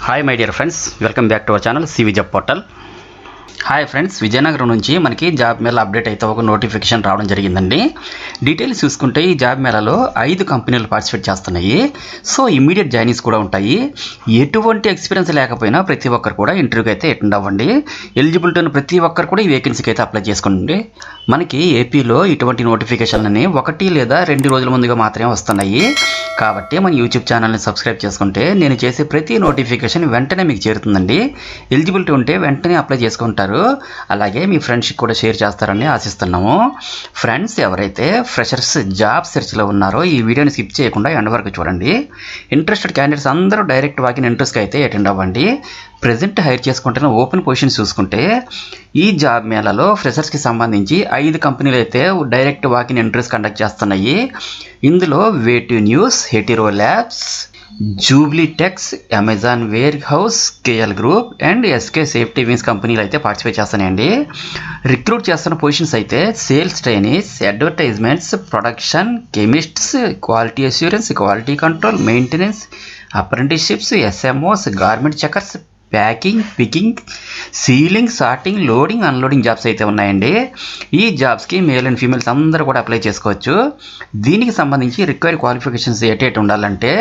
Hi my dear friends, welcome back to our channel CV job portal. Hi friends, Vizianagaram నుంచి మనకి job Mela update అయితే ఒక notification రావడం జరిగిందండి. డీటెయిల్స్ చూసుకుంటే ఈ జాబ్ మేళాలో 5 కంపెనీలు పార్టిసిపేట్ చేస్తున్నాయి. సో ఇమ్మీడియట్ జాయినింగ్స్ కూడా ఉంటాయి. ఎటువంటి ఎక్స్పీరియన్స్ లేకపోయినా ప్రతి ఒక్కరు కూడా ఇంటర్వ్యూకి అయితే అటెండ్ అవ్వండి. ఎలిజిబిలిటీ ఉన్న ప్రతి ఒక్కరు కూడా ఈ వేకెన్సీకి అయితే అప్లై చేసుకోండి. మనకి ఏపీలో ఇటువంటి నోటిఫికేషన్లని 1 లేదా 2 రోజుల ముందుగా మాత్రమే వస్తున్నాయి. కాబట్టి మన యూట్యూబ్ ఛానల్ని సబ్స్క్రైబ్ చేసుకుంటే నేను చేసే ప్రతి నోటిఫికేషన్ వెంటనే మీకు చేరుతుందండి. ఎలిజిబిలిటీ ఉంటే వెంటనే అప్లై చేసుకుంటారు. అలాగే మీ ఫ్రెండ్స్కి కూడా షేర్ చేస్తారని ఆశిస్తున్నాము. ఫ్రెండ్స్, ఎవరైతే ఫ్రెషర్స్ జాబ్ సెర్చ్లో ఉన్నారో ఈ వీడియోని స్కిప్ చేయకుండా ఎండ్ వరకు చూడండి. ఇంట్రెస్టెడ్ క్యాండిడేట్స్ అందరూ డైరెక్ట్ వాకిన్ ఇంట్రెస్ట్కి అయితే అటెండ్ అవ్వండి. ప్రెజెంట్ హైర్ చేసుకుంటున్న ఓపెన్ పొజిషన్స్ చూసుకుంటే ఈ జాబ్ మేళాలో ఫ్రెషర్స్కి సంబంధించి 5 కంపెనీలు అయితే డైరెక్ట్ వాకిన్ ఇంటర్వ్యూస్ కండక్ట్ చేస్తున్నాయి. ఇందులో వేటివ్ news, Hetero labs, Jubilee Tex, Amazon warehouse, KL group and SK safety wins కంపెనీలు అయితే పార్టిసిపేట్ చేస్తున్నాయండి. రిక్రూట్ చేస్తున్న పొజిషన్స్ అయితే sales trainees, advertisements, production, chemists, quality assurance, quality control, maintenance, apprenticeships, SMOs, garment checkers, packing, picking, sealing, sorting, loading, unloading jobs అయితే ఉన్నాయండి. ఈ జాబ్స్కి male and females అందరూ కూడా అప్లై చేసుకోవచ్చు. దీనికి సంబంధించి రిక్వైర్డ్ క్వాలిఫికేషన్స్ ఎటు ఉండాలంటే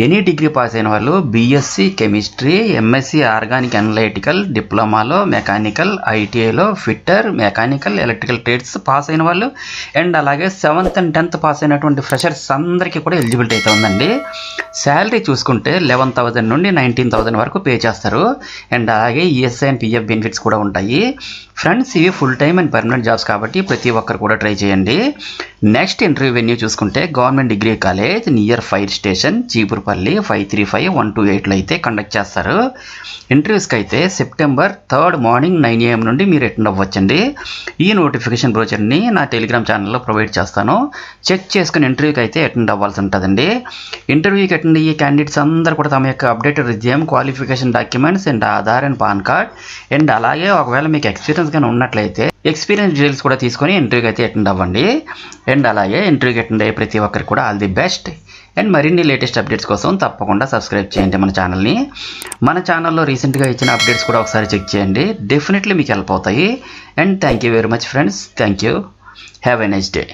ఎనీ డిగ్రీ పాస్ అయిన వాళ్ళు BSc chemistry, MSc organic analytical, డిప్లొమాలో మెకానికల్, ఐటీఐలో fitter, mechanical, electrical trades pass అయిన వాళ్ళు అండ్ అలాగే 7th and 10th పాస్ అయినటువంటి ఫ్రెషర్స్ అందరికీ కూడా ఎలిజిబిలిటీ అయితే ఉందండి. శాలరీ చూసుకుంటే 11,000 నుండి 19,000 వరకు పే చేస్తారు. అండ్ అలాగే ఈఎస్ఐ అండ్ పిఎఫ్ బెనిఫిట్స్ కూడా ఉంటాయి. ఫ్రెండ్స్, ఇవి full time and permanent jobs కాబట్టి ప్రతి ఒక్కరు కూడా ట్రై చేయండి. నెక్స్ట్ ఇంటర్వ్యూ వెన్యూ చూసుకుంటే government degree college near fire station, Cheepurupalli 535128లో అయితే కండక్ట్ చేస్తారు. ఇంటర్వ్యూస్కి అయితే సెప్టెంబర్ 3 మార్నింగ్ 9 AM నుండి మీరు అటెండ్ అవ్వచ్చండి. ఈ నోటిఫికేషన్ బ్రోచర్ని నా టెలిగ్రామ్ ఛానల్లో ప్రొవైడ్ చేస్తాను. చెక్ చేసుకుని ఇంటర్వ్యూకి అయితే అటెండ్ అవ్వాల్సి ఉంటుందండి. ఇంటర్వ్యూకి అటెండ్ అయ్యే క్యాండిడేట్స్ అందరూ కూడా తమ యొక్క updated resume, qualification documents and Aadhaar and pan card and అలాగే ఒకవేళ మీకు ఎక్స్పీరియన్స్ కానీ ఉన్నట్లయితే ఎక్స్పీరియన్స్ డీటెయిల్స్ కూడా తీసుకొని ఇంటర్వ్యూకి అయితే అటెండ్ అవ్వండి. అండ్ అలాగే ఇంటర్వ్యూకి అటెండ్ అయ్యే ప్రతి ఒక్కరికి కూడా ఆల్ ది బెస్ట్. అండ్ మరిన్ని లేటెస్ట్ అప్డేట్స్ కోసం తప్పకుండా సబ్స్క్రైబ్ చేయండి మన ఛానల్ని. మన ఛానల్లో రీసెంట్గా ఇచ్చిన అప్డేట్స్ కూడా ఒకసారి చెక్ చేయండి. డెఫినెట్లీ మీకు హెల్ప్ అవుతాయి. And thank you very much friends. Thank you. Have a nice day.